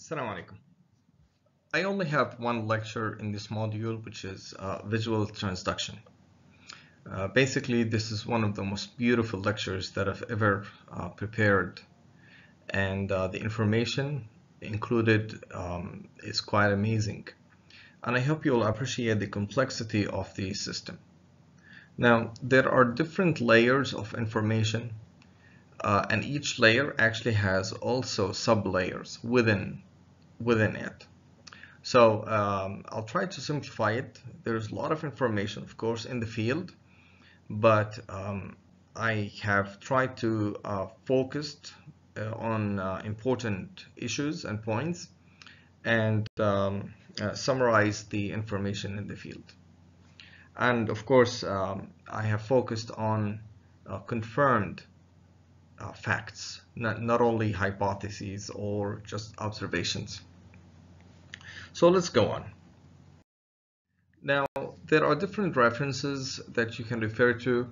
Assalamu alaikum. I only have one lecture in this module, which is visual transduction. Basically, this is one of the most beautiful lectures that I've ever prepared, and the information included is quite amazing. And I hope you'll appreciate the complexity of the system. Now, there are different layers of information, and each layer actually has also sub-layers within it. So I'll try to simplify it. There's a lot of information, of course, in the field, but I have tried to focus on important issues and points and summarize the information in the field. And of course, I have focused on confirmed facts, not only hypotheses or just observations. So let's go on. Now, there are different references that you can refer to.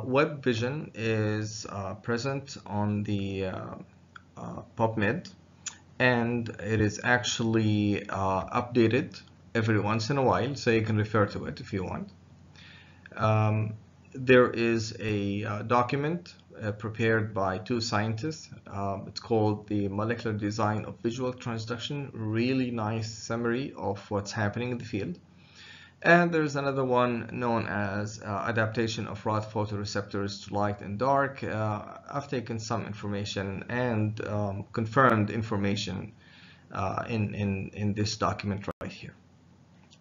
Web Vision is present on the PubMed, and it is actually updated every once in a while, so you can refer to it if you want. There is a document prepared by two scientists. It's called the Molecular Design of Visual Transduction. Really nice summary of what's happening in the field. And there's another one known as Adaptation of Rod Photoreceptors to Light and Dark. I've taken some information and confirmed information in this document right here.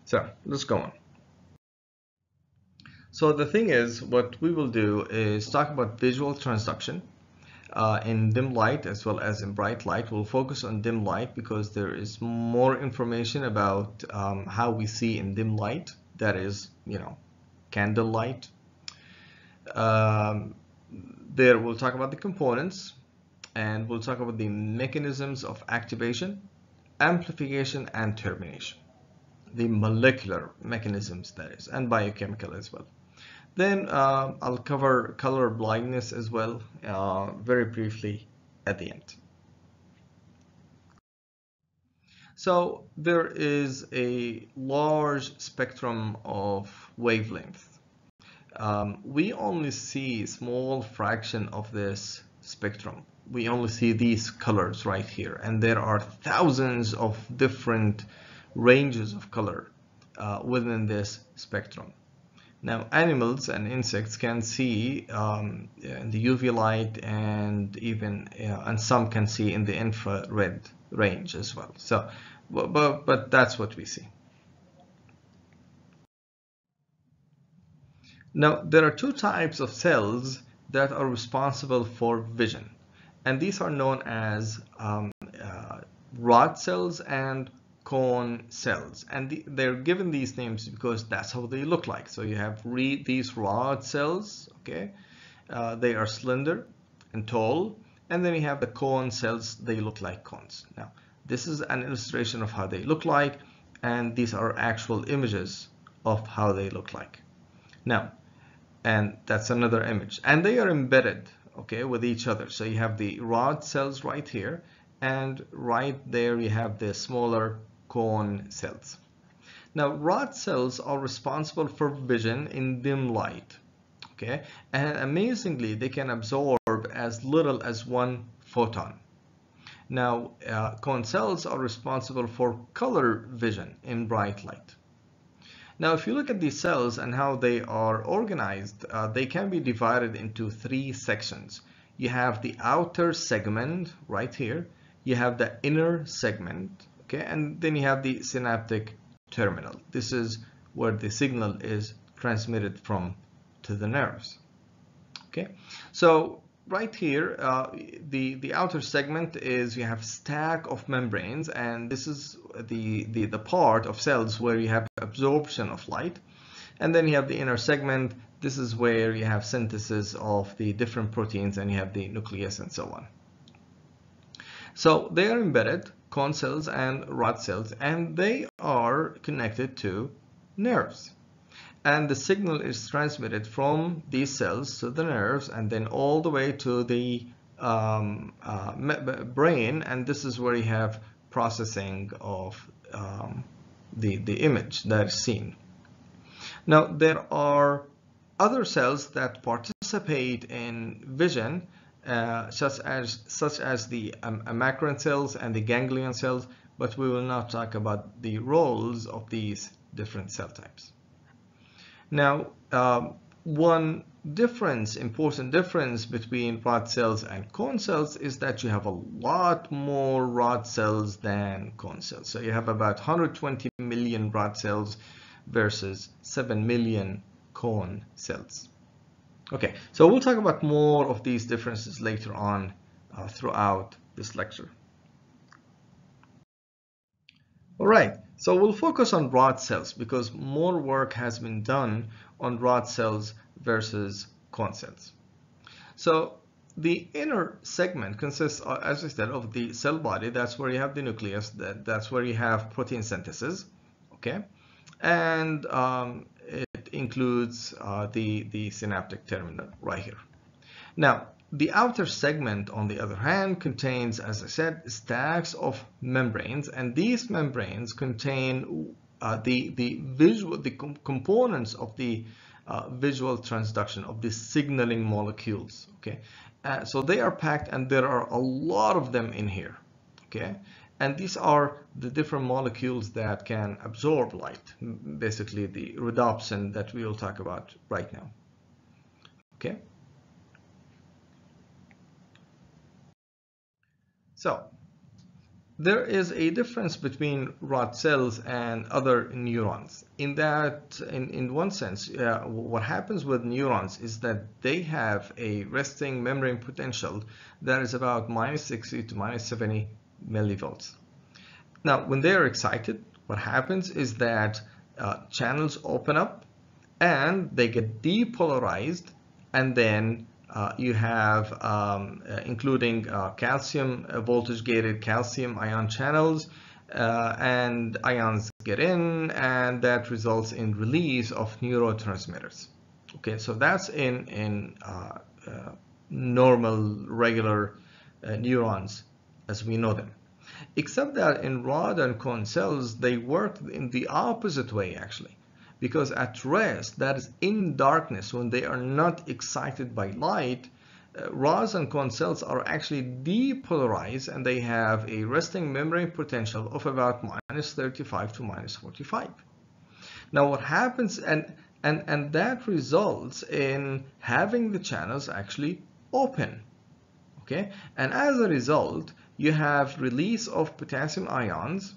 So let's go on. So the thing is, what we will do is talk about visual transduction in dim light as well as in bright light. We'll focus on dim light because there is more information about how we see in dim light. That is, candle light. There we'll talk about the components, and we'll talk about the mechanisms of activation, amplification, and termination. The molecular mechanisms, that is, and biochemical as well. Then I'll cover color blindness as well, very briefly at the end. So there is a large spectrum of wavelength. We only see a small fraction of this spectrum. We only see these colors right here, and there are thousands of different ranges of color within this spectrum. Now, animals and insects can see in the UV light, and even and some can see in the infrared range as well. So, but that's what we see. Now, there are two types of cells that are responsible for vision, and these are known as rod cells and cone cells, and they're given these names because that's how they look like. So you have these rod cells, okay, they are slender and tall, and then you have the cone cells. They look like cones. Now this is an illustration of how they look like, and these are actual images of how they look like. Now, and that's another image, and they are embedded, okay, with each other. So you have the rod cells right here, and right there you have the smaller cone cells. Now, rod cells are responsible for vision in dim light, okay, and amazingly they can absorb as little as 1 photon. Now, cone cells are responsible for color vision in bright light. Now, if you look at these cells and how they are organized, they can be divided into 3 sections. You have the outer segment right here, you have the inner segment, okay, and then you have the synaptic terminal. This is where the signal is transmitted from to the nerves. Okay, so right here, the outer segment is, you have stack of membranes, and this is the part of cells where you have absorption of light. And then you have the inner segment. This is where you have synthesis of the different proteins, and you have the nucleus and so on. So they are embedded, cone cells and rod cells, and they are connected to nerves. And the signal is transmitted from these cells to the nerves, and then all the way to the brain, and this is where you have processing of the image that is seen. Now, there are other cells that participate in vision, such as the macron cells and the ganglion cells, but we will not talk about the roles of these different cell types. Now, one important difference between rod cells and cone cells is that you have a lot more rod cells than cone cells. So you have about 120 million rod cells versus 7 million cone cells. Okay, so we'll talk about more of these differences later on throughout this lecture. All right, so we'll focus on rod cells because more work has been done on rod cells versus cone cells. So the inner segment consists, as I said, of the cell body. That's where you have the nucleus. That's where you have protein synthesis. Okay, and it includes the synaptic terminal right here. Now, the outer segment, on the other hand, contains, as I said, stacks of membranes, and these membranes contain the components of the visual transduction of the signaling molecules. Okay, so they are packed, and there are a lot of them in here. Okay, and these are the different molecules that can absorb light, basically the rhodopsin that we will talk about right now. Okay. So there is a difference between rod cells and other neurons in that, in one sense, what happens with neurons is that they have a resting membrane potential that is about -60 to -70 millivolts. Now, when they are excited, what happens is that channels open up and they get depolarized, and then you have including calcium voltage-gated calcium ion channels, and ions get in, and that results in release of neurotransmitters. Okay, so that's in normal, regular neurons as we know them. Except that in rod and cone cells, they work in the opposite way actually. Because at rest, that is in darkness, when they are not excited by light, rods and cone cells are actually depolarized, and they have a resting membrane potential of about -35 to -45. Now what happens, and that results in having the channels actually open. Okay, and as a result, you have release of potassium ions.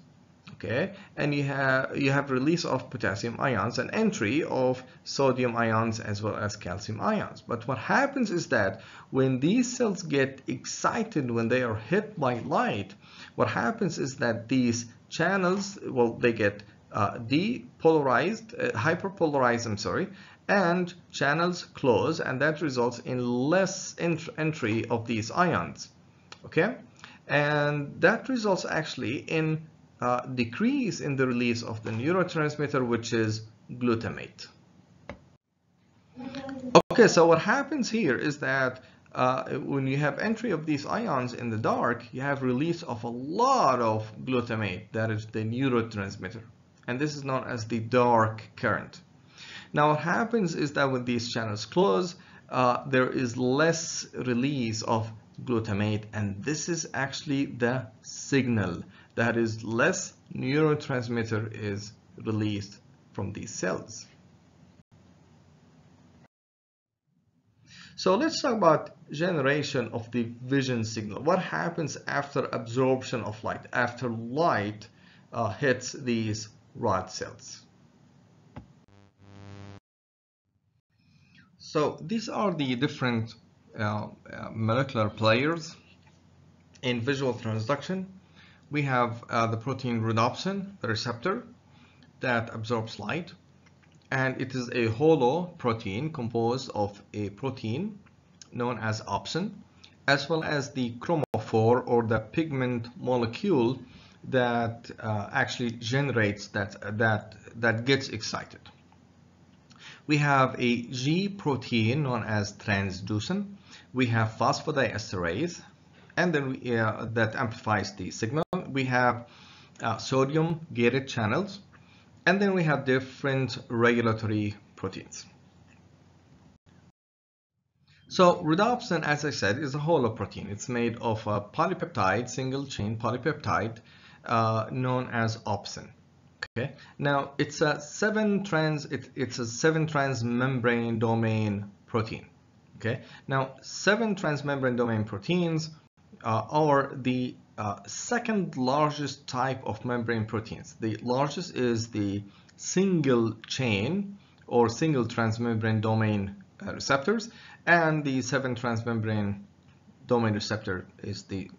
Okay, and you have release of potassium ions and entry of sodium ions as well as calcium ions. But what happens is that when these cells get excited, when they are hit by light, what happens is that these channels, well, they get depolarized, hyperpolarized, I'm sorry, and channels close, and that results in less entry of these ions. Okay, and that results actually in decrease in the release of the neurotransmitter, which is glutamate. Okay, so what happens here is that when you have entry of these ions in the dark, you have release of a lot of glutamate, that is the neurotransmitter, and this is known as the dark current. Now what happens is that when these channels close, there is less release of glutamate, and this is actually the signal. That is, less neurotransmitter is released from these cells. So let's talk about generation of the vision signal. What happens after absorption of light, after light hits these rod cells? So these are the different molecular players in visual transduction. We have the protein rhodopsin, the receptor that absorbs light, and it is a holo protein composed of a protein known as opsin, as well as the chromophore, or the pigment molecule that actually generates that gets excited. We have a G protein known as transducin. We have phosphodiesterase, and then that amplifies the signal. We have sodium gated channels, and then we have different regulatory proteins. So rhodopsin, as I said, is a holoprotein. It's made of a polypeptide, single chain polypeptide, known as opsin. Okay. Now it's a seven transmembrane domain protein. Okay. Now 7 transmembrane domain proteins are the second largest type of membrane proteins. The largest is the single chain or single transmembrane domain receptors, and the 7 transmembrane domain receptor is the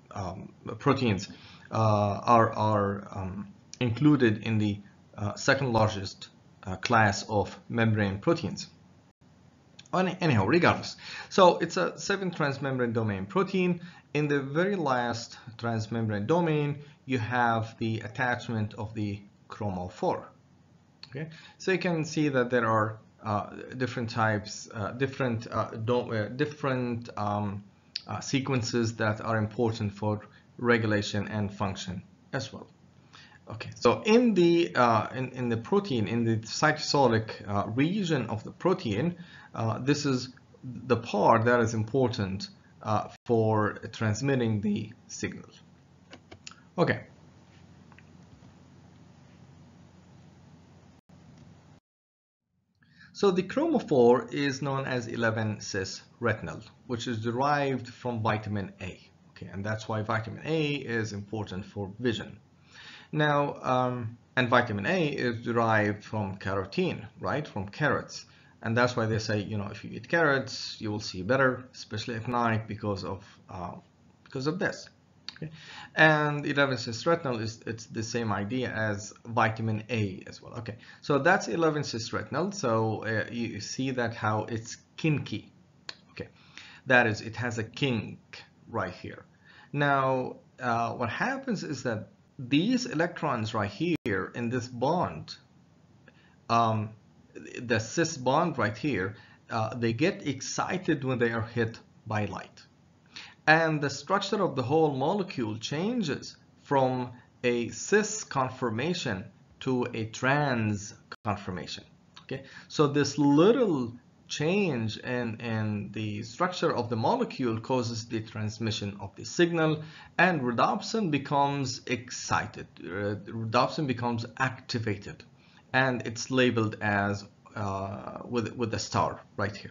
proteins are included in the second largest class of membrane proteins. Anyhow, regardless, so it's a 7 transmembrane domain protein. In the very last transmembrane domain, you have the attachment of the chromophore. Okay, so you can see that there are different types, different sequences that are important for regulation and function as well. Okay, so in the protein, in the cytosolic region of the protein, this is the part that is important for transmitting the signal. Okay. So the chromophore is known as 11-cis retinal, which is derived from vitamin A. Okay, and that's why vitamin A is important for vision. Now, and vitamin A is derived from carotene, right? From carrots. And that's why they say, you know, if you eat carrots, you will see better, especially at night because of this. Okay. And 11-cis retinal it's the same idea as vitamin A as well. Okay, so that's 11-cis retinal. So you see that how it's kinky. Okay, that is, it has a kink right here. Now, what happens is that these electrons right here in this bond, the cis bond right here, they get excited when they are hit by light. And the structure of the whole molecule changes from a cis conformation to a trans conformation. Okay, so this little change in the structure of the molecule causes the transmission of the signal, and rhodopsin becomes excited. Rhodopsin becomes activated, and it's labeled as with a star right here.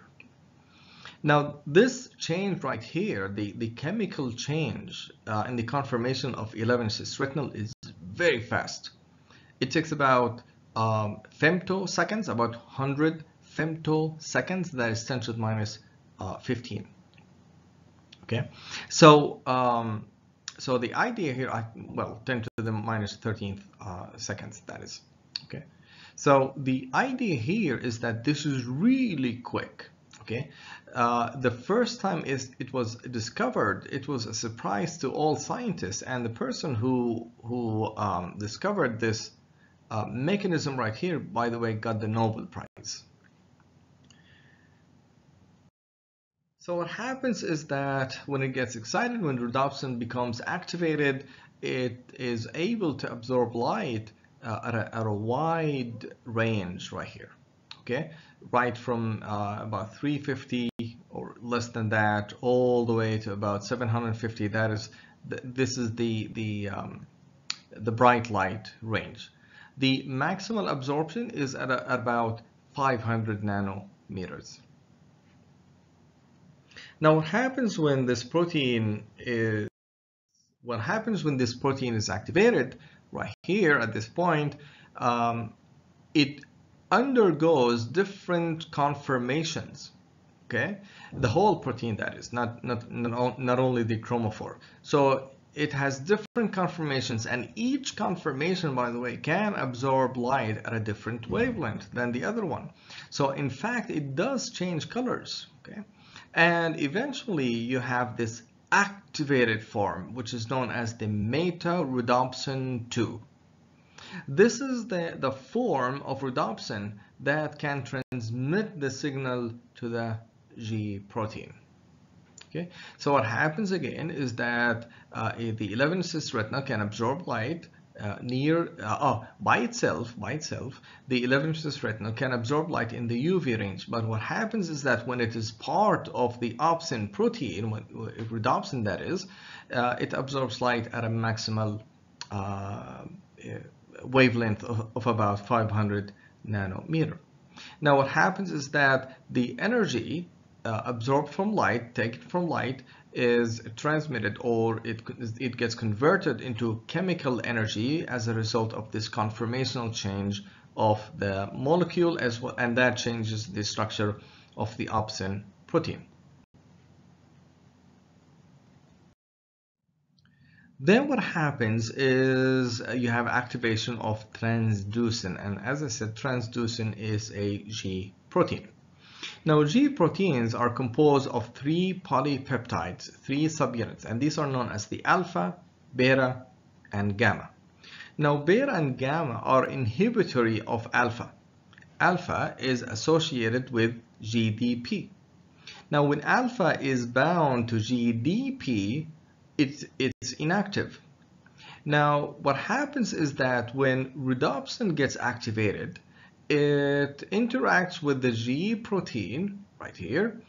Now, this change right here, the chemical change in the conformation of 11-cis retinal is very fast. It takes about femtoseconds, about 100 femtoseconds, that is 10 to the minus 15. Okay, so so the idea here, well, 10 to the minus 13th seconds, that is. Okay, so the idea here is that this is really quick. Okay, the first time it was discovered, it was a surprise to all scientists, and the person who discovered this mechanism right here, by the way, got the Nobel Prize. So what happens is that when it gets excited, when rhodopsin becomes activated, it is able to absorb light at a wide range right here. Okay, right from about 350 or less than that, all the way to about 750. That is, this is the bright light range. The maximal absorption is at about 500 nanometers. Now, what happens when this protein is activated right here at this point? It undergoes different conformations. Okay, the whole protein, that is, not only the chromophore. So it has different conformations, and each conformation, by the way, can absorb light at a different wavelength than the other one. So in fact, it does change colors. Okay, and eventually you have this activated form, which is known as the meta-rhodopsin 2. This is the form of rhodopsin that can transmit the signal to the G protein. Okay, so what happens again is that the 11 cis retina can absorb light by itself. The 11 cis retina can absorb light in the UV range, but what happens is that when it is part of the opsin protein, rhodopsin that is, it absorbs light at a maximal wavelength of about 500 nanometer. Now what happens is that the energy absorbed from light, taken from light, is transmitted, or it gets converted into chemical energy as a result of this conformational change of the molecule as well, and that changes the structure of the opsin protein. Then what happens is you have activation of transducin, and as I said, transducin is a G protein. Now, G proteins are composed of 3 polypeptides, 3 subunits, and these are known as the alpha, beta, and gamma. Now, beta and gamma are inhibitory of alpha. Alpha is associated with GDP. Now, when alpha is bound to GDP, it's inactive. Now, what happens is that when rhodopsin gets activated, it interacts with the G protein right here.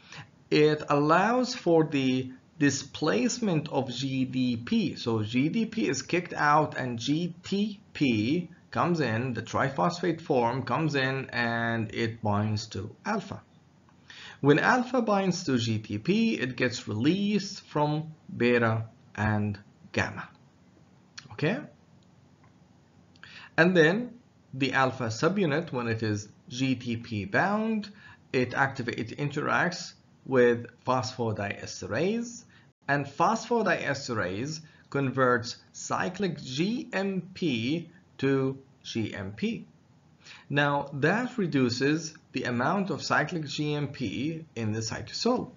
It allows for the displacement of GDP. So GDP is kicked out and GTP comes in, the triphosphate form comes in, and it binds to alpha. When alpha binds to GTP, it gets released from beta and gamma. Okay? And then the alpha subunit, when it is GTP bound, it interacts with phosphodiesterase, and phosphodiesterase converts cyclic GMP to GMP. Now that reduces the amount of cyclic GMP in the cytosol.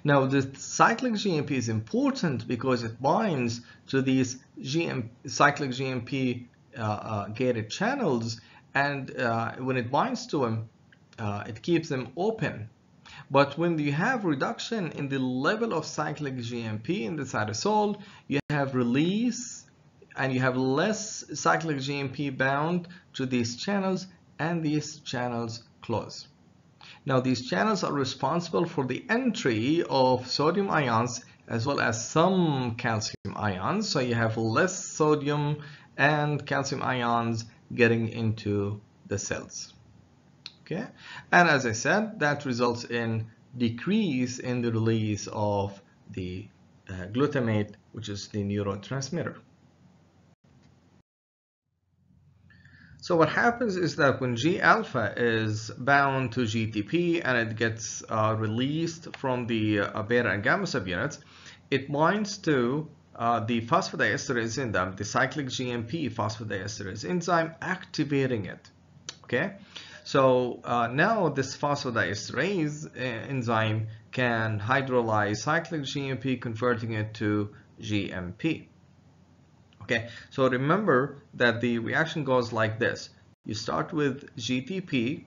Now the cyclic GMP is important because it binds to these cyclic GMP gated channels, and when it binds to them, it keeps them open. But when you have reduction in the level of cyclic GMP in the cytosol, you have release and you have less cyclic GMP bound to these channels, and these channels close. Now these channels are responsible for the entry of sodium ions as well as some calcium ions, so you have less sodium and calcium ions getting into the cells. Okay, and as I said, that results in decrease in the release of the glutamate, which is the neurotransmitter. So what happens is that when G-alpha is bound to GTP and it gets released from the beta and gamma subunits, it binds to the phosphodiesterase enzyme, the cyclic GMP phosphodiesterase enzyme, activating it. Okay, so now this phosphodiesterase enzyme can hydrolyze cyclic GMP, converting it to GMP. Okay, so remember that the reaction goes like this. You start with GTP,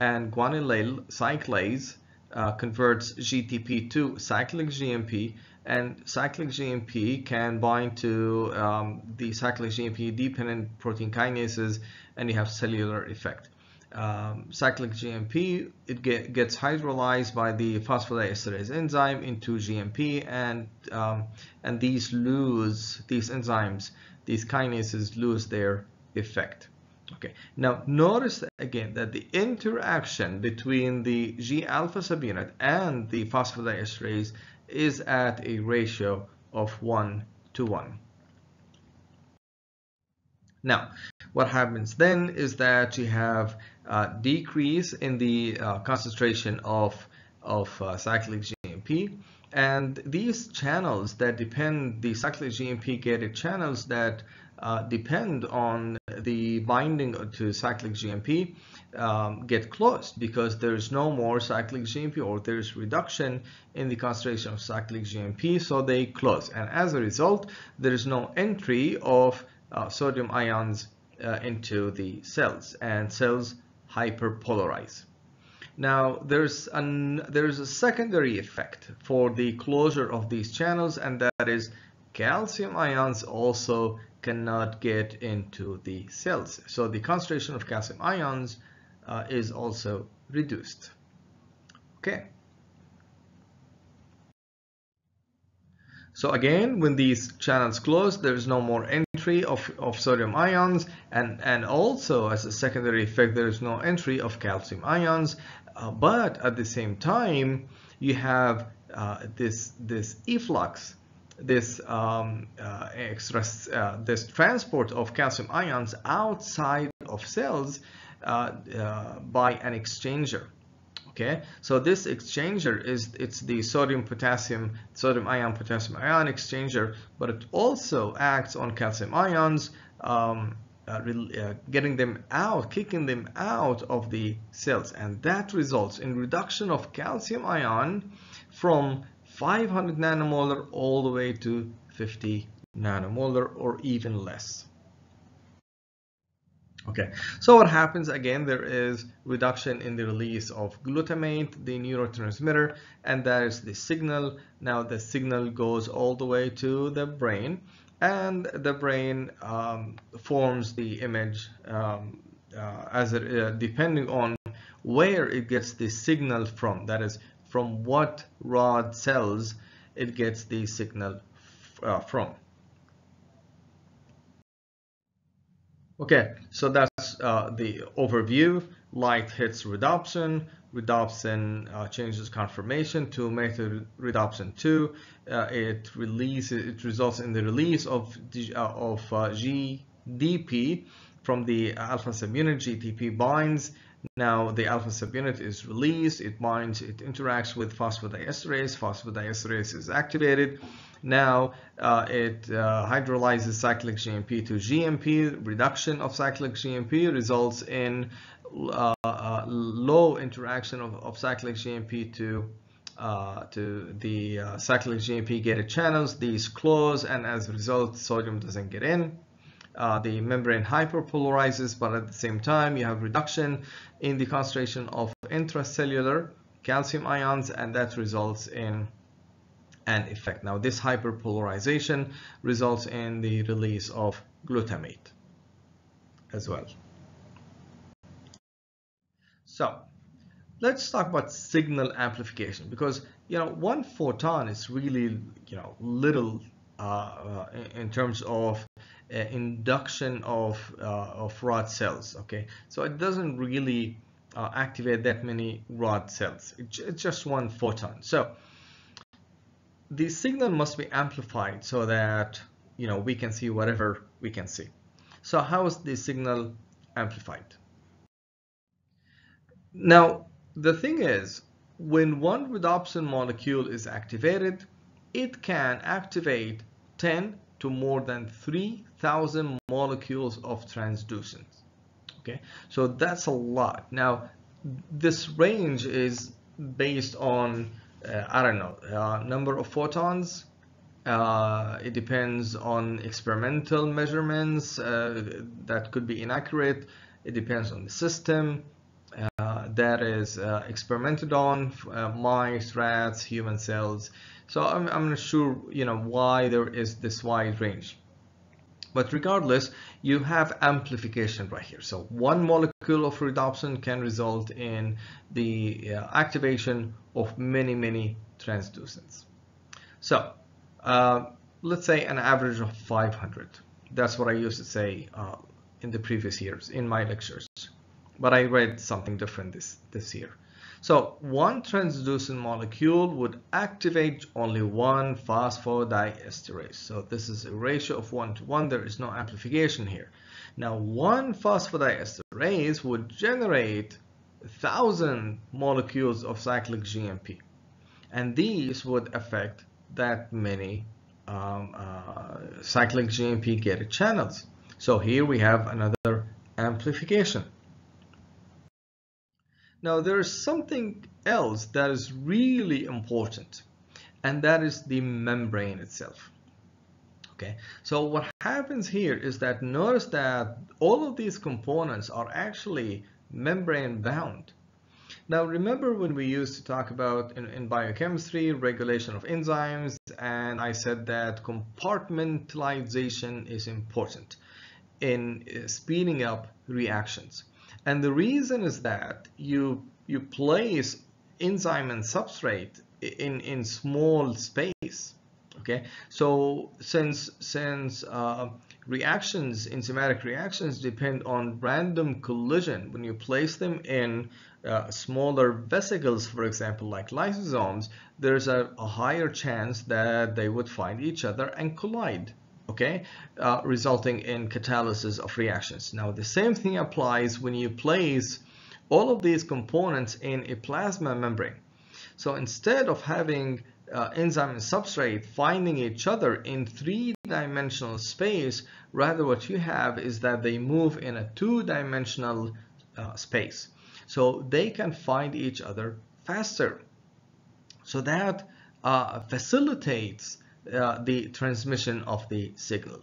and guanylate cyclase converts GTP to cyclic GMP, and cyclic GMP can bind to the cyclic GMP dependent protein kinases, and you have cellular effect. Cyclic GMP, it gets hydrolyzed by the phosphodiesterase enzyme into GMP, and these enzymes, these kinases, lose their effect. Okay, now notice again that the interaction between the G-alpha subunit and the phosphodiesterase is at a ratio of 1:1. Now, what happens then is that you have decrease in the concentration of cyclic GMP, and these channels that depend, the cyclic GMP gated channels that depend on the binding to cyclic GMP get closed because there's no more cyclic GMP, or there's reduction in the concentration of cyclic GMP, so they close, and as a result there is no entry of sodium ions into the cells, and cells hyperpolarize. Now there's a secondary effect for the closure of these channels, and that is calcium ions also cannot get into the cells. So the concentration of calcium ions is also reduced. Okay. So again, when these channels close, there is no more entry of sodium ions, and also as a secondary effect, there is no entry of calcium ions. But at the same time, you have this efflux, this this transport of calcium ions outside of cells by an exchanger. Okay, so this exchanger it's the sodium ion potassium ion exchanger, but it also acts on calcium ions, getting them out, kicking them out of the cells, and that results in reduction of calcium ion from 500 nanomolar all the way to 50 nanomolar or even less. Okay, so what happens again, there is reduction in the release of glutamate, the neurotransmitter, and that is the signal. Now the signal goes all the way to the brain, and the brain forms the image depending on where it gets the signal from. That is, from what rod cells it gets the signal from. Okay, so that's the overview. Light hits rhodopsin. Rhodopsin changes conformation to method rhodopsin 2. It results in the release of GDP from the alpha subunit. GTP binds. Now the alpha subunit is released. It binds. It interacts with phosphodiesterase. Phosphodiesterase is activated. Now it hydrolyzes cyclic GMP to GMP. Reduction of cyclic GMP results in low interaction of cyclic GMP to the cyclic GMP gated channels. These close, and as a result, sodium doesn't get in. The membrane hyperpolarizes, but at the same time, you have reduction in the concentration of intracellular calcium ions, and that results in an effect. Now this hyperpolarization results in the release of glutamate as well. So let's talk about signal amplification, because one photon is really little in terms of induction of rod cells. Okay, so it doesn't really activate that many rod cells. It's just one photon. So the signal must be amplified so that we can see whatever we can see. So how is the signal amplified? Now the thing is, when one rhodopsin molecule is activated, it can activate 10 to more than 3,000 molecules of transducins. Okay, so that's a lot. Now this range is based on I don't know, number of photons. It depends on experimental measurements that could be inaccurate. It depends on the system that is experimented on, mice, rats, human cells. So I'm not sure why there is this wide range. But regardless, you have amplification right here. So one molecule of rhodopsin can result in the activation of many transducins. So let's say an average of 500. That's what I used to say in the previous years in my lectures. But I read something different this year. So one transducin molecule would activate only one phosphodiesterase. So this is a ratio of 1 to 1. There is no amplification here. Now one phosphodiesterase would generate 1,000 molecules of cyclic GMP. And these would affect that many cyclic GMP gated channels. So here we have another amplification. Now there is something else that is really important, and that is the membrane itself. Okay, so what happens here is that notice that all of these components are actually membrane bound. Now, remember when we used to talk about in biochemistry, regulation of enzymes, and I said that compartmentalization is important in speeding up reactions. And the reason is that you place enzyme and substrate in small space. Okay, so since reactions, enzymatic reactions, depend on random collision, when you place them in smaller vesicles, for example, like lysosomes, there's a higher chance that they would find each other and collide. Okay, resulting in catalysis of reactions. Now, the same thing applies when you place all of these components in a plasma membrane. So instead of having enzyme and substrate finding each other in three-dimensional space, rather what you have is that they move in a two-dimensional space. So they can find each other faster. So that facilitates the transmission of the signal.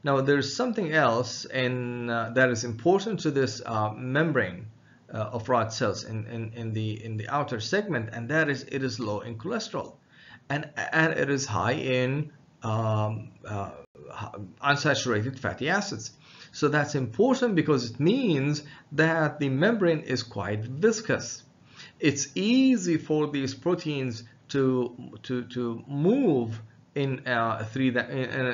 Now, there's something else that is important to this membrane of rod cells in the outer segment, and that is it is low in cholesterol, and it is high in unsaturated fatty acids. So that's important because it means that the membrane is quite viscous. It's easy for these proteins to move in a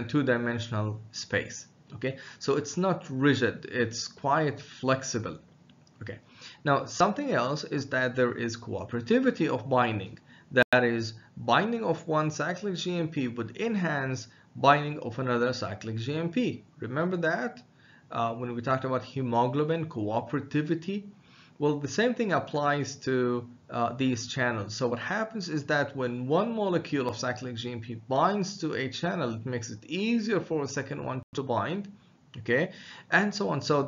two-dimensional space. Okay, so it's not rigid, it's quite flexible. Okay, now something else is that there is cooperativity of binding. That is, binding of one cyclic GMP would enhance binding of another cyclic GMP. Remember that when we talked about hemoglobin cooperativity? Well, the same thing applies to these channels. So what happens is that when one molecule of cyclic GMP binds to a channel, it makes it easier for a second one to bind, okay, and so on. So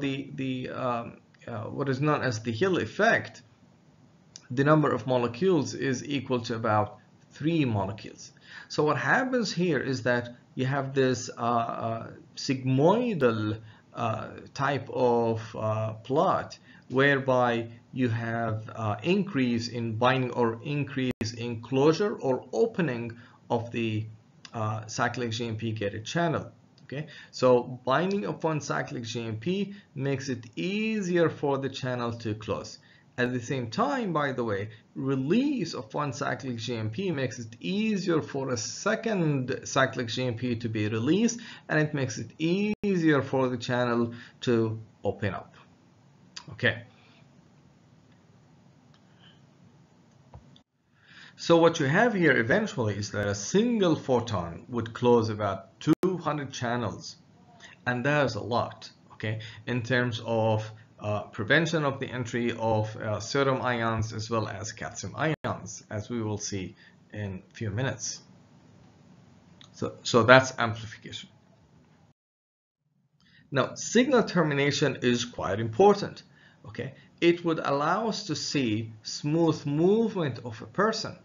what is known as the Hill effect, the number of molecules is equal to about 3 molecules. So what happens here is that you have this sigmoidal type of plot, whereby you have increase in binding or increase in closure or opening of the cyclic GMP gated channel. Okay, so binding of one cyclic GMP makes it easier for the channel to close. At the same time, by the way, release of one cyclic GMP makes it easier for a second cyclic GMP to be released, and it makes it easier for the channel to open up. Okay. So what you have here eventually is that a single photon would close about 200 channels, and that is a lot, okay, in terms of prevention of the entry of sodium ions as well as calcium ions, as we will see in a few minutes. So that's amplification. Now, signal termination is quite important, okay? It would allow us to see smooth movement of a person.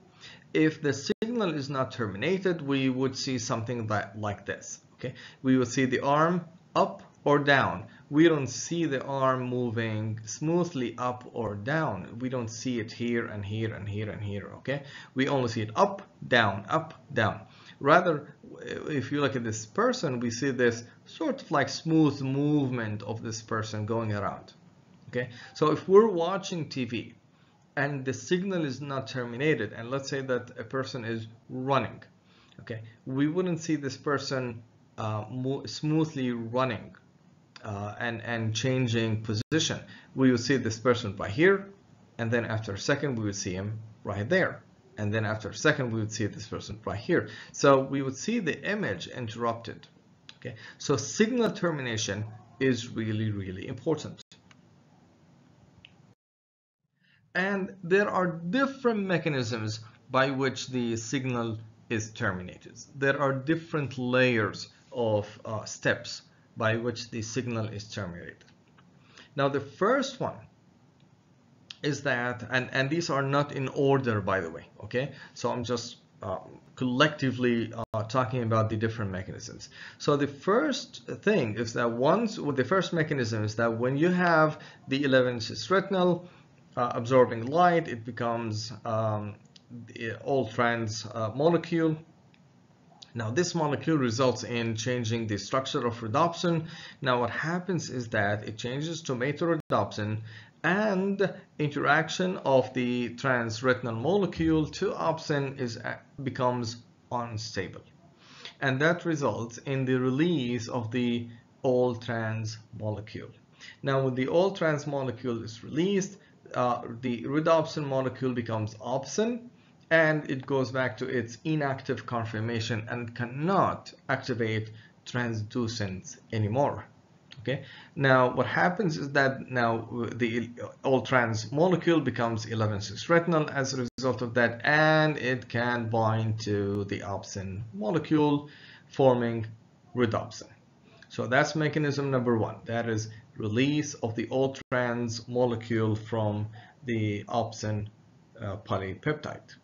If the signal is not terminated, we would see something like this, okay? We would see the arm up or down. We don't see the arm moving smoothly up or down. We don't see it here and here and here and here, okay? We only see it up, down, up, down. Rather, if you look at this person, we see this sort of like smooth movement of this person going around, okay? So if we're watching TV and the signal is not terminated, and let's say that a person is running, okay, we wouldn't see this person smoothly running and changing position. We would see this person right here, and then after a second we would see him right there, and then after a second we would see this person right here. So we would see the image interrupted, okay? So signal termination is really, really important. And there are different mechanisms by which the signal is terminated. There are different layers of steps by which the signal is terminated. Now, the first one is that, and these are not in order, by the way, okay? So I'm just collectively talking about the different mechanisms. So the first thing is that the first mechanism is that when you have the 11 cis retinal absorbing light, it becomes the all-trans molecule. Now this molecule results in changing the structure of rhodopsin. Now what happens is that it changes to metorhodopsin, and interaction of the trans-retinal molecule to opsin becomes unstable. And that results in the release of the all-trans molecule. Now when the all-trans molecule is released, the rhodopsin molecule becomes opsin, and it goes back to its inactive conformation and cannot activate transducins anymore. Okay. Now what happens is that now the all-trans molecule becomes 11-cis retinal as a result of that, and it can bind to the opsin molecule, forming rhodopsin. So that's mechanism number one. That is release of the all-trans molecule from the opsin polypeptide.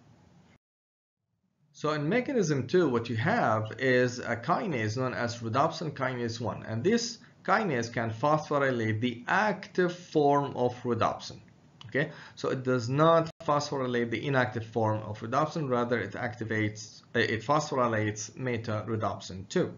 So in mechanism 2, what you have is a kinase known as rhodopsin kinase 1, and this kinase can phosphorylate the active form of rhodopsin. Okay, so it does not phosphorylate the inactive form of rhodopsin, rather it phosphorylates meta-rhodopsin 2.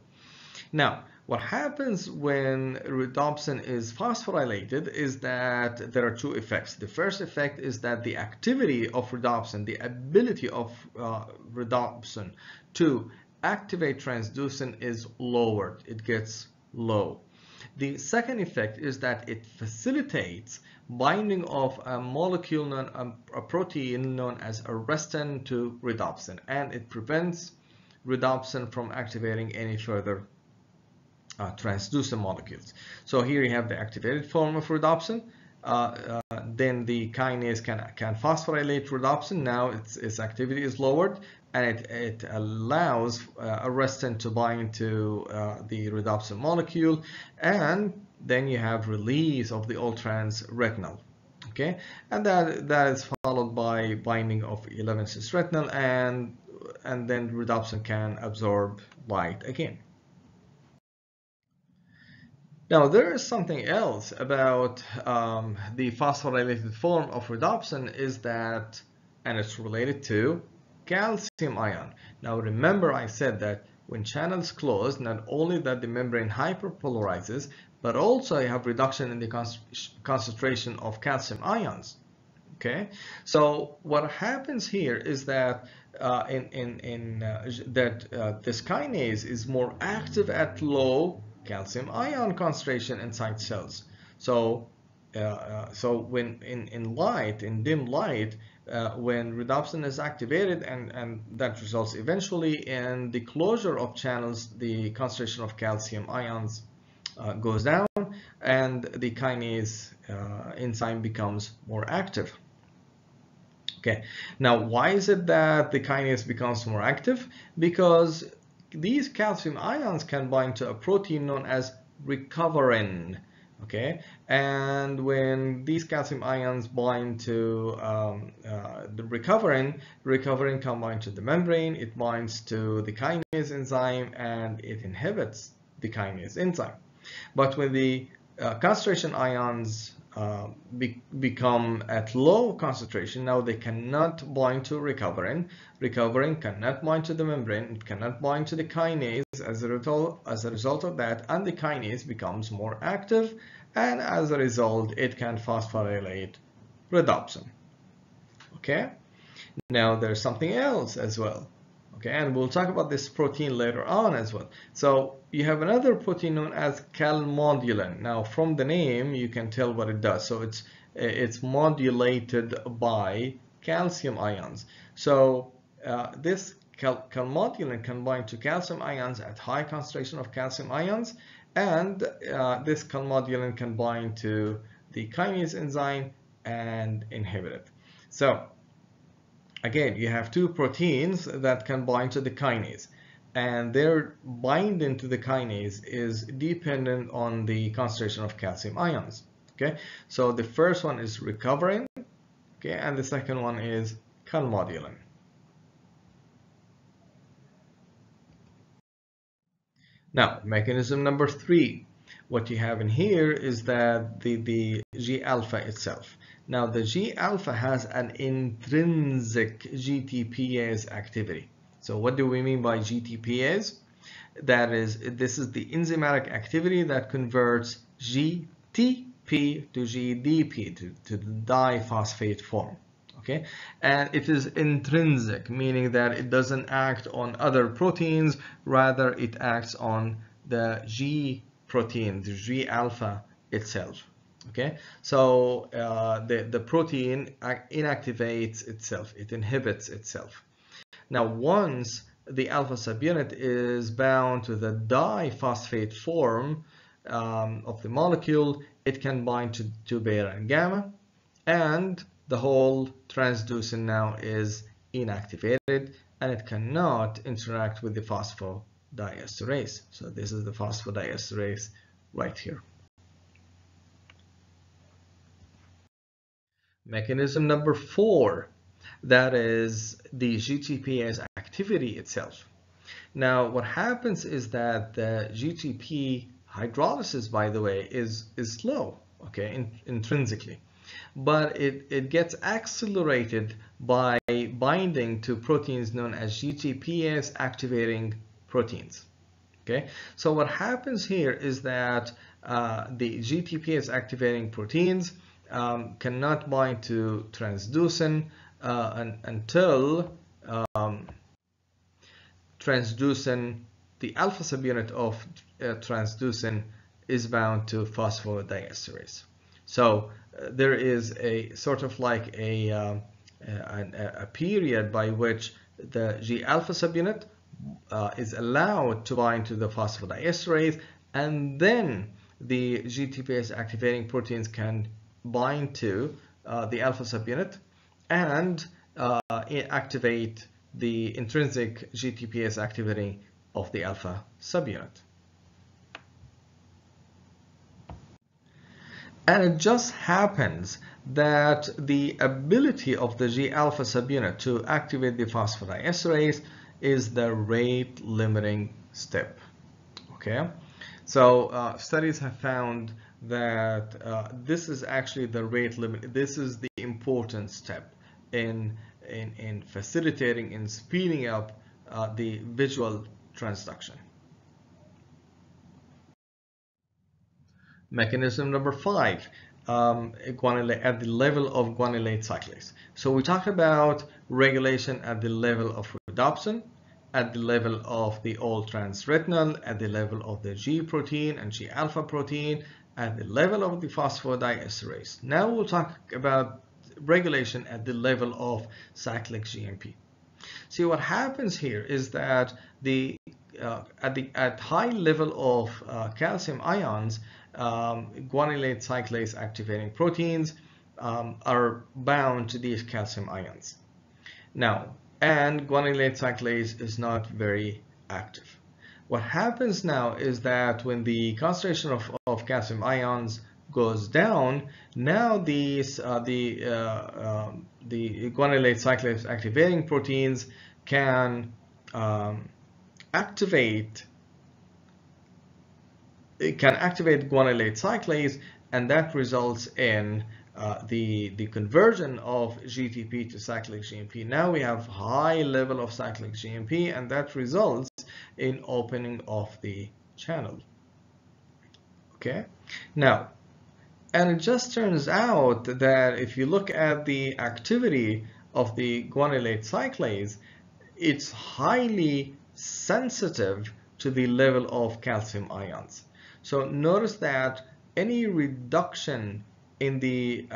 Now, what happens when rhodopsin is phosphorylated is that there are two effects. The first effect is that the activity of rhodopsin, the ability of rhodopsin to activate transducin is lowered. It gets low. The second effect is that it facilitates binding of a molecule, a protein known as Arrestin to rhodopsin, and it prevents rhodopsin from activating any further transducin molecules. So here you have the activated form of rhodopsin. Then the kinase can phosphorylate rhodopsin. Now its activity is lowered, and it allows Arrestin to bind to the rhodopsin molecule, and then you have release of the all-trans retinal. Okay, and that is followed by binding of 11-cis retinal, and then rhodopsin can absorb light again. Now there is something else about the phosphorylated form of rhodopsin, is that, and it's related to calcium ion. Now remember I said that when channels close, not only that the membrane hyperpolarizes, but also you have reduction in the concentration of calcium ions. Okay, so what happens here is that this kinase is more active at low calcium ion concentration inside cells. So when in dim light, when rhodopsin is activated, and that results eventually in the closure of channels, the concentration of calcium ions goes down, and the kinase enzyme becomes more active. Okay, now why is it that the kinase becomes more active? Because these calcium ions can bind to a protein known as Recoverin. Okay, and when these calcium ions bind to the Recoverin can bind to the membrane, it binds to the kinase enzyme, and it inhibits the kinase enzyme. But when the concentration ions become at low concentration, now they cannot bind to Recoverin. Recoverin cannot bind to the membrane, it cannot bind to the kinase as a result of that, and the kinase becomes more active, and as a result it can phosphorylate rhodopsin. Okay, now there's something else as well. Okay, and we'll talk about this protein later on as well. So you have another protein known as Ca-calmodulin. Now from the name you can tell what it does. So it's modulated by calcium ions. So this calmodulin can bind to calcium ions at high concentration of calcium ions, and this calmodulin can bind to the kinase enzyme and inhibit it. So again, you have two proteins that can bind to the kinase, and their binding to the kinase is dependent on the concentration of calcium ions. Okay, so the first one is Recoverin, okay, and the second one is calmodulin. Now, mechanism number 3. what you have in here is that the G alpha itself. Now the G alpha has an intrinsic GTPase activity. So what do we mean by GTPase? That is, this is the enzymatic activity that converts GTP to GDP, to the diphosphate form. Okay, and it is intrinsic, meaning that it doesn't act on other proteins, rather it acts on the G protein, the G alpha itself. Okay, so the protein inactivates itself, it inhibits itself. Now once the alpha subunit is bound to the diphosphate form of the molecule, it can bind to beta and gamma, and the whole transducin now is inactivated and it cannot interact with the phosphodiesterase. So this is the phosphodiesterase right here. Mechanism number 4, that is the GTPase activity itself. Now what happens is that the GTP hydrolysis, by the way, is slow, okay, intrinsically, but it gets accelerated by binding to proteins known as GTPase activating proteins. Okay, so what happens here is that the GTPase activating proteins cannot bind to transducin until transducin, the alpha subunit of transducin, is bound to phosphodiesterase. So there is a sort of like a period by which the G alpha subunit is allowed to bind to the phosphodiesterase, and then the GTPase activating proteins can bind to the alpha subunit and activate the intrinsic GTPase activity of the alpha subunit. And it just happens that the ability of the G alpha subunit to activate the phosphodiesterase is the rate limiting step. Okay, so studies have found that this is actually the rate limit. This is the important step in facilitating, in speeding up the visual transduction. Mechanism number 5, guanylate, at the level of guanylate cyclase. So we talked about regulation at the level of rhodopsin, at the level of the all-trans retinal, at the level of the G protein and G alpha protein, at the level of the phosphodiesterase. Now we'll talk about regulation at the level of cyclic GMP. See, what happens here is that at high level of calcium ions, guanylate cyclase activating proteins are bound to these calcium ions. Now, and guanylate cyclase is not very active. What happens now is that when the concentration of calcium ions goes down, now these the guanylate cyclase activating proteins can activate guanylate cyclase, and that results in the conversion of GTP to cyclic GMP. Now we have high level of cyclic GMP, and that results in opening of the channel. Okay, now, and it just turns out that if you look at the activity of the guanylate cyclase, it's highly sensitive to the level of calcium ions. So notice that any reduction in the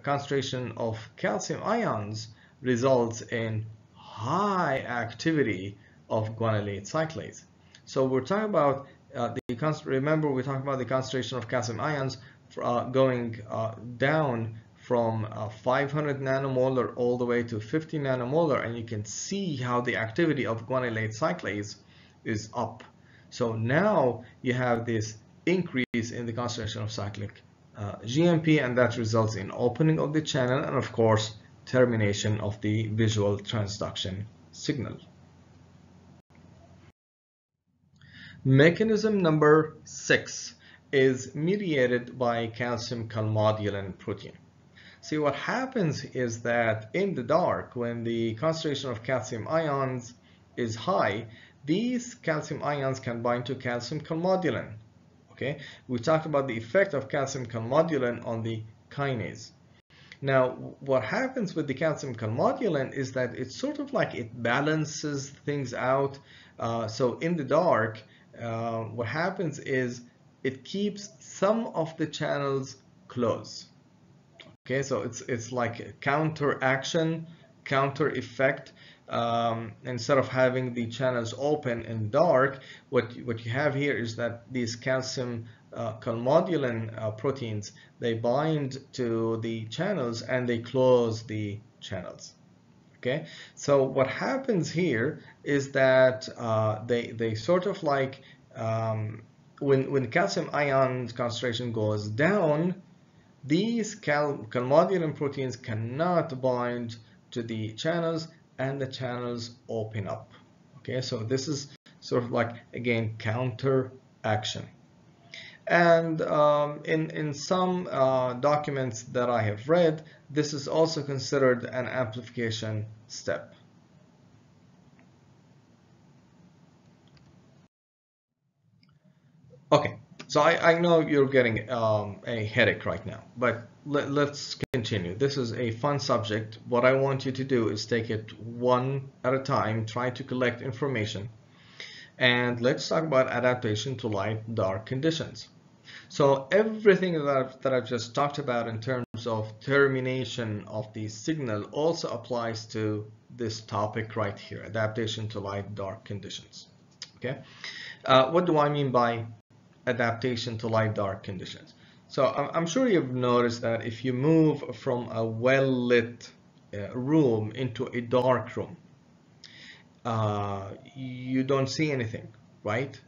concentration of calcium ions results in high activity of guanylate cyclase. So we're talking about remember we talked about the concentration of calcium ions going down from 500 nanomolar all the way to 50 nanomolar, and you can see how the activity of guanylate cyclase is up. So now you have this increase in the concentration of cyclic GMP, and that results in opening of the channel and of course termination of the visual transduction signal. Mechanism number 6 is mediated by calcium-calmodulin protein. See, what happens is that in the dark, when the concentration of calcium ions is high, these calcium ions can bind to calcium-calmodulin. Okay, we talked about the effect of calcium-calmodulin on the kinase. Now, what happens with the calcium-calmodulin is that it's sort of like it balances things out. So in the dark, what happens is it keeps some of the channels closed. Okay, so it's like a counteraction, counter effect. Instead of having the channels open in dark, what you have here is that these calcium calmodulin proteins, they bind to the channels and they close the channels. Okay, so what happens here is that they sort of like when calcium ion concentration goes down, these calmodulin proteins cannot bind to the channels and the channels open up. Okay, so this is sort of like, again, counter action. And in some documents that I have read, this is also considered an amplification step. Okay, so I know you're getting a headache right now, but let's continue. This is a fun subject. What I want you to do is take it one at a time, try to collect information, and let's talk about adaptation to light-dark conditions. So everything that I've just talked about in terms of termination of the signal also applies to this topic right here, adaptation to light-dark conditions. Okay, what do I mean by adaptation to light-dark conditions? So I'm sure you've noticed that if you move from a well-lit room into a dark room, you don't see anything, right?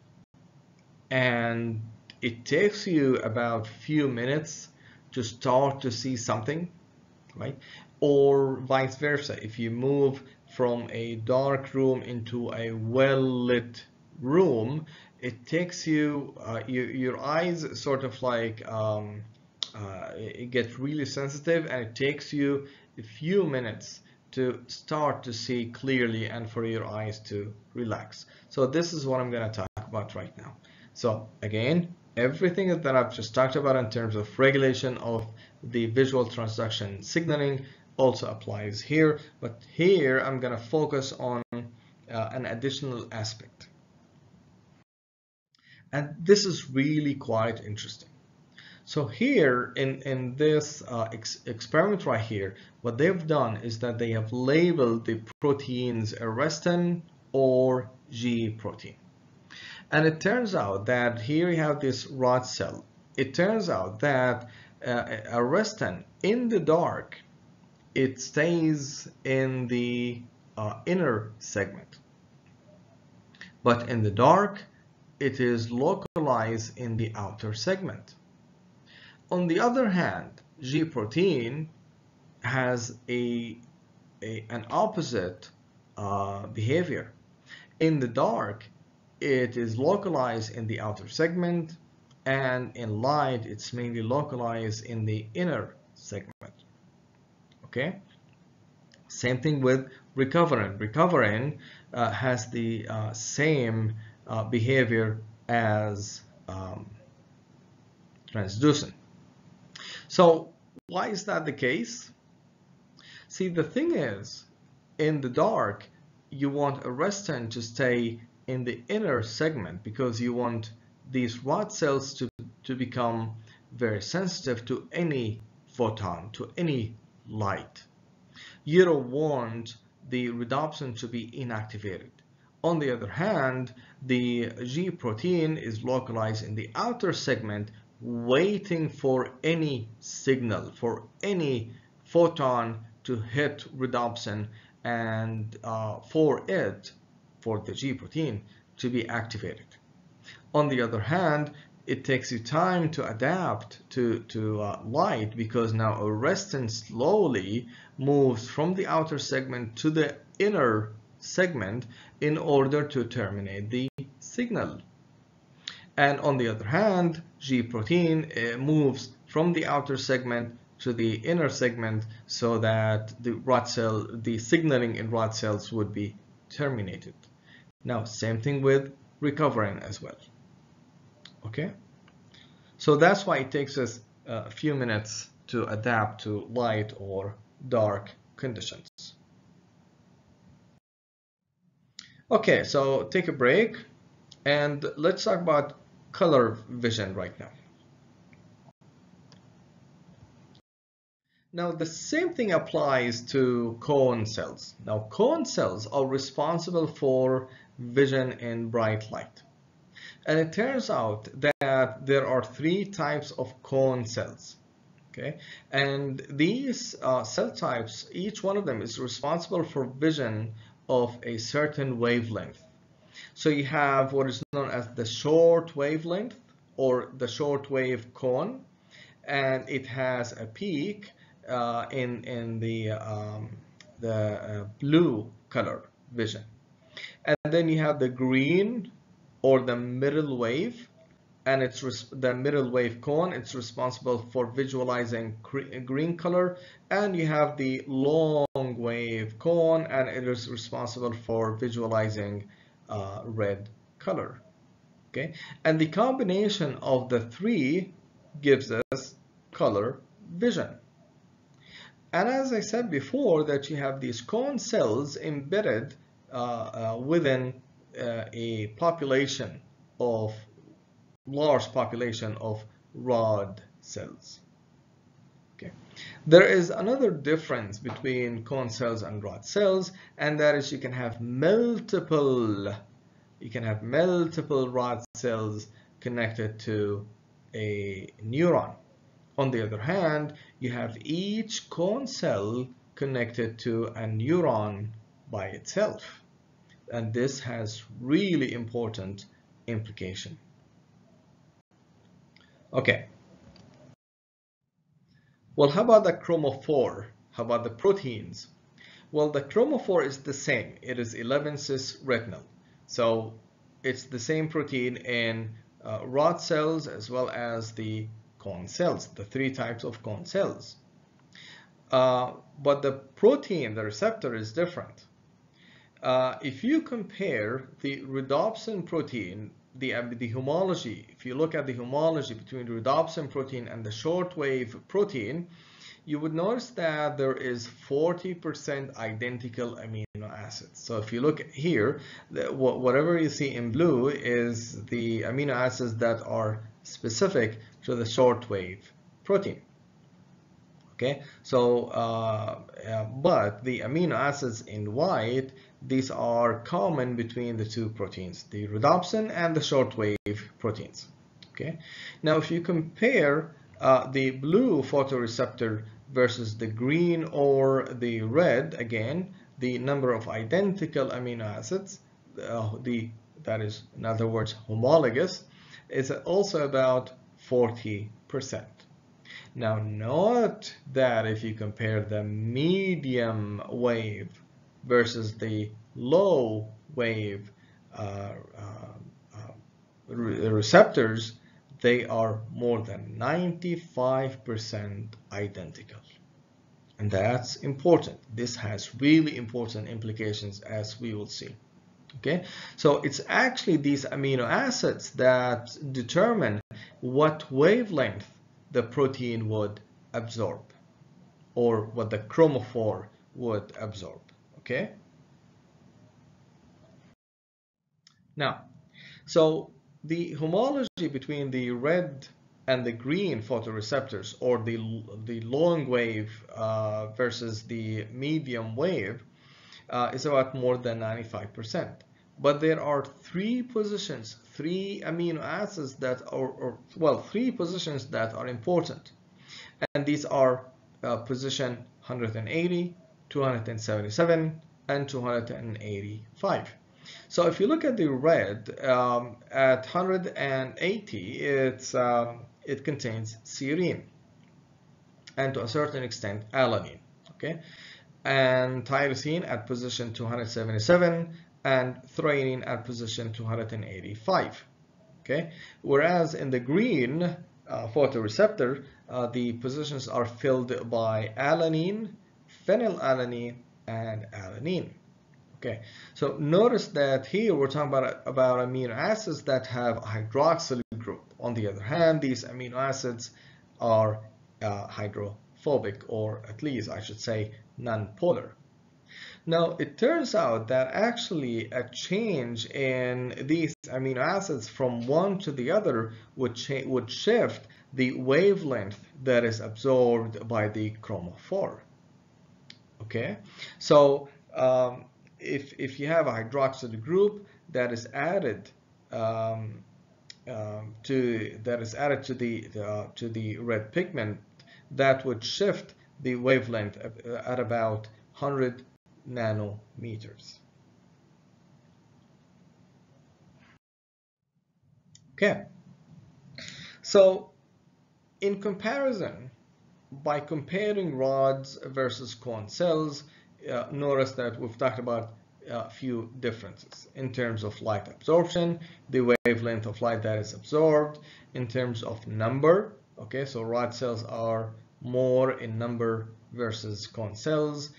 And it takes you about few minutes to start to see something, right? Or vice versa. If you move from a dark room into a well-lit room, it takes you, your eyes sort of like it gets really sensitive, and it takes you a few minutes to start to see clearly and for your eyes to relax. So this is what I'm going to talk about right now. So again, everything that I've just talked about in terms of regulation of the visual transduction signaling also applies here, but here I'm going to focus on an additional aspect. And this is really quite interesting. So here in this experiment right here, what they've done is that they have labeled the proteins Arrestin or G protein. And it turns out that here you have this rod cell. It turns out that Arrestin in the dark, it stays in the inner segment. But in the dark, it is localized in the outer segment. On the other hand, G protein has an opposite behavior. In the dark, it is localized in the outer segment, and in light, it's mainly localized in the inner segment. Okay? Same thing with Recoverin. Recoverin has the same behavior as transducin. So why is that the case? See, the thing is, in the dark, you want Arrestin to stay in the inner segment because you want these rod cells to become very sensitive to any photon, to any light. You don't want the rhodopsin to be inactivated. On the other hand, the G protein is localized in the outer segment, waiting for any signal, for any photon to hit rhodopsin, and for the G protein to be activated. On the other hand, it takes you time to adapt to light, because now Arrestin slowly moves from the outer segment to the inner segment in order to terminate the signal. And on the other hand, G protein moves from the outer segment to the inner segment so that the signaling in rod cells would be terminated. Now, same thing with Recoverin as well. Okay, so that's why it takes us a few minutes to adapt to light or dark conditions. Okay, so take a break and let's talk about color vision right now. Now, the same thing applies to cone cells. Now, cone cells are responsible for vision in bright light. And it turns out that there are 3 types of cone cells. Okay, and these cell types, each one of them is responsible for vision of a certain wavelength. So you have what is known as the short wavelength or the short wave cone, and it has a peak in the blue color vision. And then you have the green or the middle wave, and it's the middle wave cone. It's responsible for visualizing green color. And you have the long wave cone, and it is responsible for visualizing red color. Okay, and the combination of the 3 gives us color vision. And as I said before, that you have these cone cells embedded within a population of large population of rod cells. Okay. There is another difference between cone cells and rod cells, and that is you can have multiple rod cells connected to a neuron. On the other hand, you have each cone cell connected to a neuron by itself, and this has really important implication. Okay. Well, how about the chromophore? How about the proteins? Well, the chromophore is the same. It is 11-cis retinal. So it's the same protein in rod cells as well as the cone cells, the 3 types of cone cells. But the protein, the receptor, is different. If you compare the rhodopsin protein, the homology, if you look at the homology between the rhodopsin protein and the shortwave protein, you would notice that there is 40% identical amino acids. So if you look here, whatever you see in blue is the amino acids that are specific to the shortwave protein. Okay, so but the amino acids in white, these are common between the 2 proteins, the rhodopsin and the shortwave proteins. Okay, now if you compare the blue photoreceptor versus the green or the red, again, the number of identical amino acids, that is, in other words, homologous, is also about 40%. Now, note that if you compare the medium wave versus the low wave receptors, they are more than 95% identical. And that's important. This has really important implications, as we will see. Okay, so it's actually these amino acids that determine what wavelength the protein would absorb, or what the chromophore would absorb. Okay, now, so the homology between the red and the green photoreceptors, or the long wave versus the medium wave, is about more than 95%. But there are 3 positions, 3 amino acids that are, well, 3 positions that are important. And these are position 180, 277, and 285. So if you look at the red, at 180, it contains serine, and to a certain extent alanine. Okay, and tyrosine at position 277, and threonine at position 285. Okay, whereas in the green photoreceptor, the positions are filled by alanine, phenylalanine, and alanine. Okay, so notice that here we're talking about amino acids that have a hydroxyl group. On the other hand, these amino acids are hydrophobic, or at least I should say nonpolar. Now, it turns out that actually a change in these amino acids from one to the other would shift the wavelength that is absorbed by the chromophore. Okay, so if you have a hydroxyl group that is added to the red pigment, that would shift the wavelength at about 100 nanometers. Okay, so in comparison, by comparing rods versus cone cells, notice that we've talked about a few differences in terms of light absorption, the wavelength of light that is absorbed, in terms of number. Okay, so rod cells are more in number versus cone cells.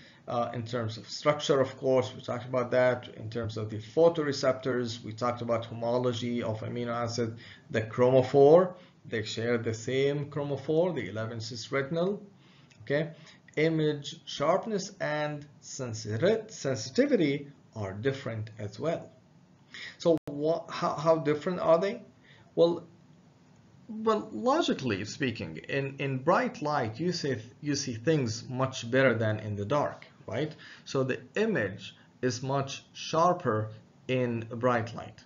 In terms of structure, of course, we talked about that. In terms of the photoreceptors, we talked about homology of amino acid. The chromophore, they share the same chromophore, the 11-cis retinal. Okay, image sharpness and sensitivity are different as well. So how different are they? Well, logically speaking, in bright light, you see things much better than in the dark, right? So the image is much sharper in bright light.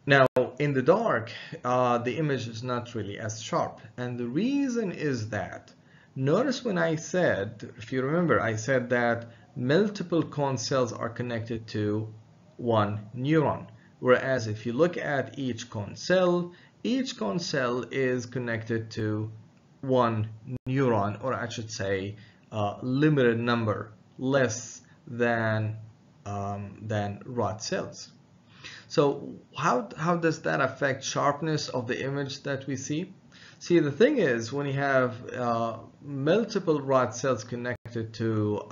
Now, in the dark, the image is not really as sharp. And the reason is that, notice when I said, if you remember, I said that multiple cone cells are connected to one neuron. Whereas if you look at each cone cell is connected to one neuron, or I should say limited number, less than rod cells. So how does that affect sharpness of the image that we see? See, the thing is, when you have multiple rod cells connected to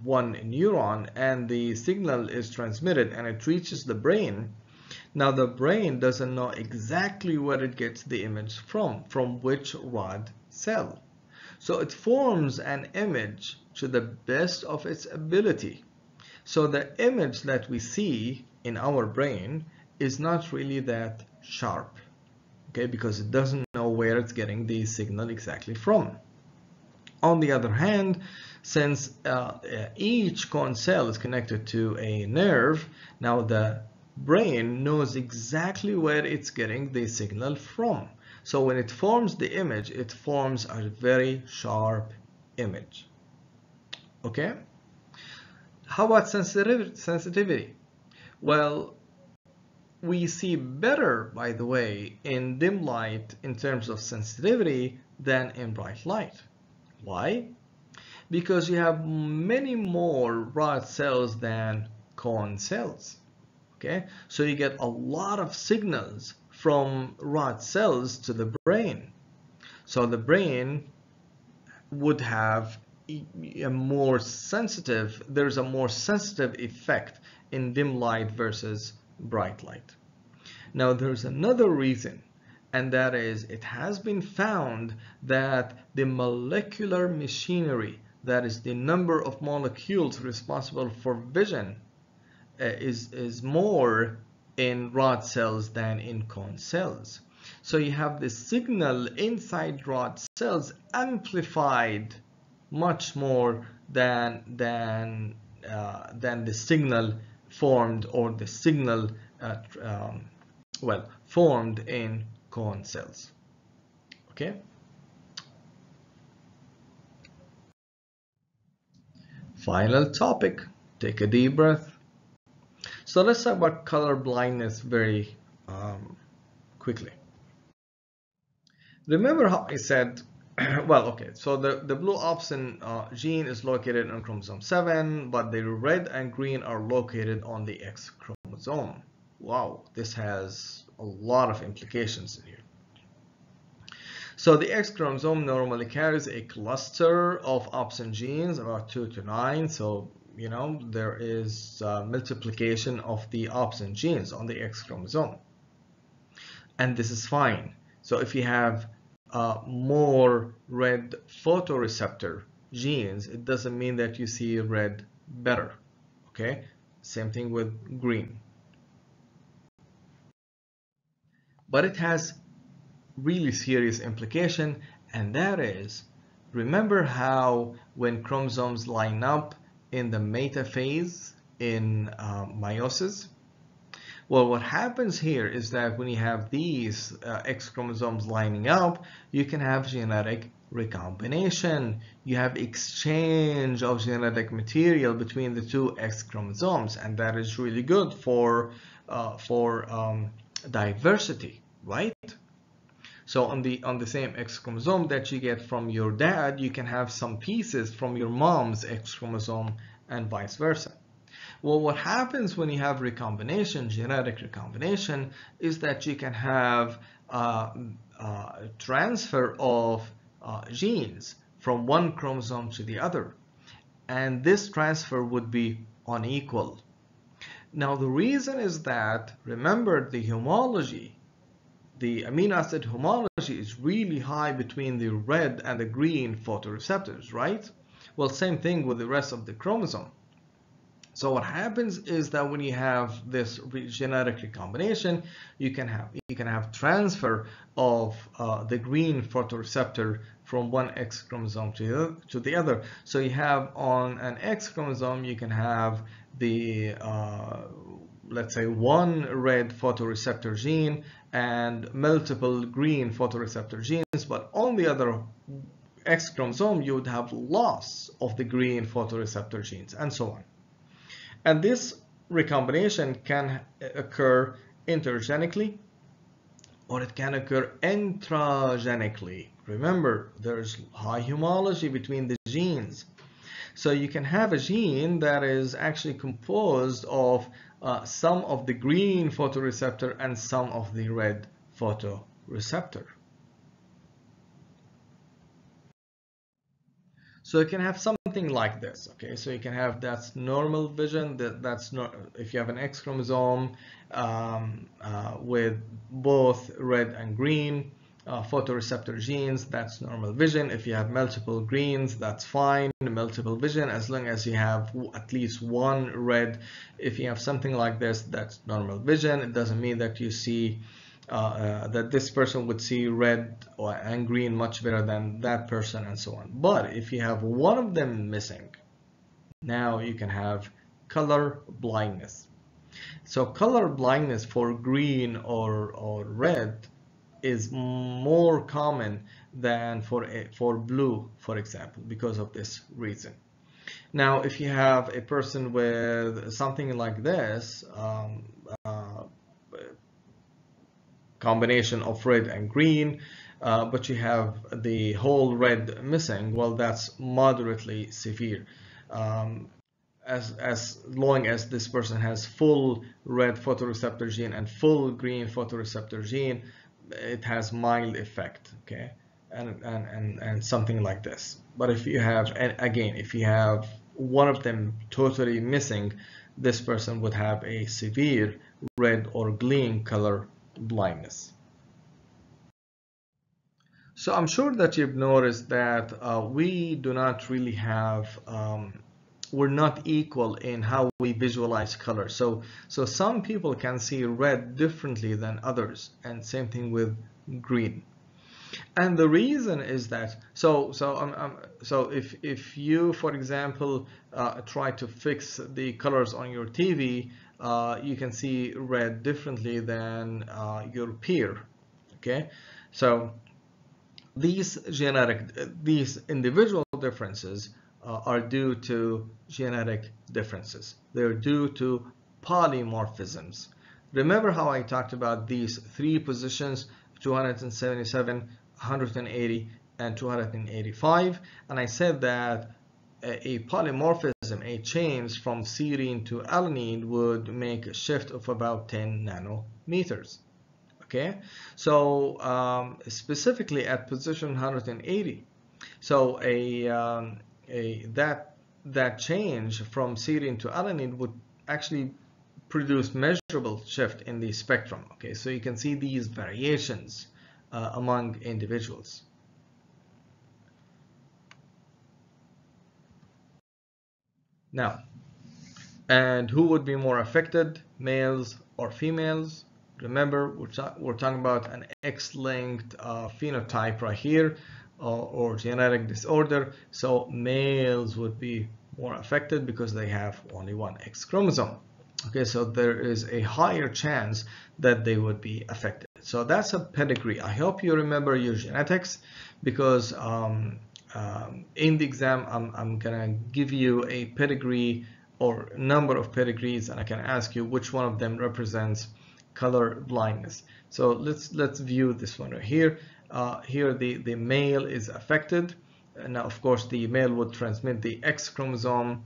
one neuron, and the signal is transmitted and it reaches the brain, now the brain doesn't know exactly where it gets the image from which rod cell. So it forms an image to the best of its ability. So the image that we see in our brain is not really that sharp, okay, because it doesn't know where it's getting the signal exactly from. On the other hand, since each cone cell is connected to a nerve, now the brain knows exactly where it's getting the signal from. So when it forms the image, it forms a very sharp image. Okay? How about sensitivity? Well, we see better, by the way, in dim light in terms of sensitivity than in bright light. Why? Because you have many more rod cells than cone cells. Okay, so you get a lot of signals from rod cells to the brain. So the brain would have a more sensitive, there's a more sensitive effect in dim light versus bright light. Now there's another reason, and that is it has been found that the molecular machinery, that is the number of molecules responsible for vision, is more in rod cells than in cone cells. So you have the signal inside rod cells amplified much more than the signal formed, or the signal formed in cone cells. Okay. Final topic. Take a deep breath. So let's talk about color blindness very quickly. Remember how I said, well, okay, so the blue opsin gene is located on chromosome 7, but the red and green are located on the X chromosome. Wow, this has a lot of implications in here. So the X chromosome normally carries a cluster of opsin genes, about 2 to 9. So, you know, there is multiplication of the opsin genes on the X chromosome. And this is fine. So if you have more red photoreceptor genes, it doesn't mean that you see red better. Okay, same thing with green. But it has really serious implication, and that is, remember how when chromosomes line up in the metaphase in meiosis? Well, what happens here is that when you have these X chromosomes lining up, you can have genetic recombination. You have exchange of genetic material between the two X chromosomes, and that is really good for diversity, right? So on the same X chromosome that you get from your dad, you can have some pieces from your mom's X chromosome and vice versa. Well, what happens when you have recombination, genetic recombination, is that you can have transfer of genes from one chromosome to the other. And this transfer would be unequal. Now, the reason is that, remember, the homology, the amino acid homology is really high between the red and the green photoreceptors, right? Well, same thing with the rest of the chromosome. So what happens is that when you have this genetic recombination, you can have transfer of the green photoreceptor from one X chromosome to the other. So you have on an X chromosome, you can have the let's say one red photoreceptor gene and multiple green photoreceptor genes, but on the other X chromosome, you would have loss of the green photoreceptor genes, and so on. And this recombination can occur intergenically, or it can occur intragenically. Remember, there's high homology between the genes. So you can have a gene that is actually composed of some of the green photoreceptor and some of the red photoreceptor. So you can have something like this, okay? So you can have, that's normal vision, that's not, if you have an X chromosome with both red and green photoreceptor genes, that's normal vision. If you have multiple greens, that's fine, multiple vision, as long as you have at least one red. If you have something like this, that's normal vision. It doesn't mean that you see that this person would see red and green much better than that person, and so on. But if you have one of them missing, now you can have color blindness. So color blindness for green or red is more common than for blue, for example, because of this reason. Now, if you have a person with something like this, combination of red and green, but you have the whole red missing, well, that's moderately severe. As long as this person has full red photoreceptor gene and full green photoreceptor gene, it has mild effect, okay, and something like this. But if you have, and again, if you have one of them totally missing, this person would have a severe red or green color blindness. So I'm sure that you've noticed that we do not really have, we're not equal in how we visualize color. So some people can see red differently than others, and same thing with green. And the reason is that, so if you, for example, try to fix the colors on your TV, you can see red differently than your peer, okay? So these individual differences are due to genetic differences. They're due to polymorphisms. Remember how I talked about these three positions, 277, 180, and 285, and I said that a polymorphism, a change from serine to alanine, would make a shift of about 10 nanometers. Okay, so specifically at position 180, so that change from serine to alanine would actually produce measurable shift in the spectrum. Okay, so you can see these variations among individuals. Now, and who would be more affected, males or females? Remember, we're talking about an X-linked phenotype right here, or genetic disorder. So males would be more affected because they have only one X chromosome. Okay, so there is a higher chance that they would be affected. So that's a pedigree. I hope you remember your genetics, because in the exam, I'm gonna give you a pedigree or number of pedigrees, and I can ask you which one of them represents color blindness. So let's view this one right here. Here the male is affected. Now, of course, the male would transmit the X chromosome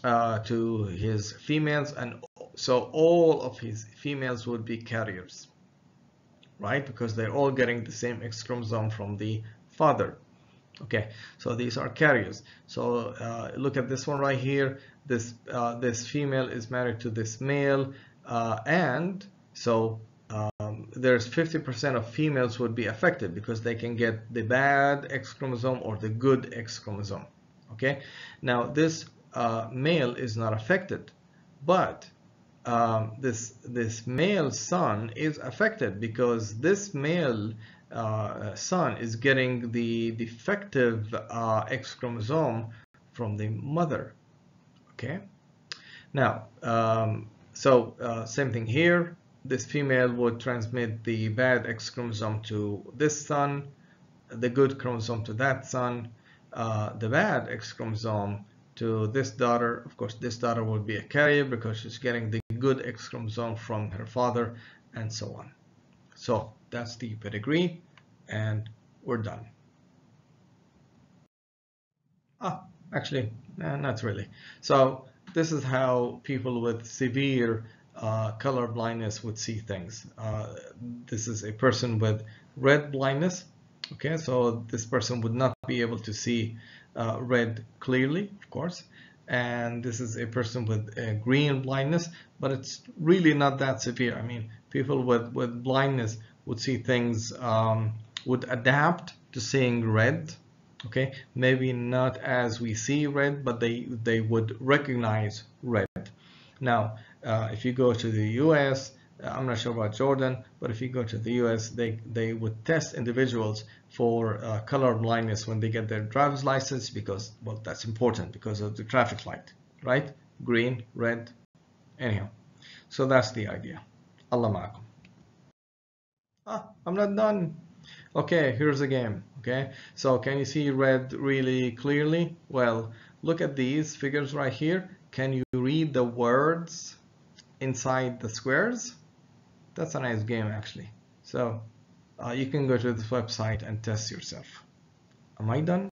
to his females, and so all of his females would be carriers, right? Because they're all getting the same X chromosome from the father. Okay, so these are carriers. So look at this one right here. This female is married to this male, and so there's 50% of females would be affected because they can get the bad X chromosome or the good X chromosome. Okay, now this male is not affected, but this male son is affected because this male son is getting the defective X chromosome from the mother. Okay, now same thing here. This female would transmit the bad X chromosome to this son, the good chromosome to that son, the bad X chromosome to this daughter. Of course, this daughter would be a carrier because she's getting the good X chromosome from her father, and so on. So that's the pedigree, and we're done. Actually, not really. So this is how people with severe color blindness would see things. This is a person with red blindness. Okay, so this person would not be able to see red clearly, of course. And this is a person with green blindness, but it's really not that severe. I mean, people with blindness would see things, would adapt to seeing red. Okay, maybe not as we see red, but they would recognize red. Now, if you go to the US, I'm not sure about Jordan, but if you go to the US, they would test individuals for color blindness when they get their driver's license, because, well, that's important because of the traffic light, right? Green, red, anyhow. So that's the idea. Allah ma'akum. I'm not done. Okay, here's the game. Okay, so can you see red really clearly? Well, look at these figures right here. Can you read the words inside the squares? That's a nice game, actually. So you can go to this website and test yourself. Am I done?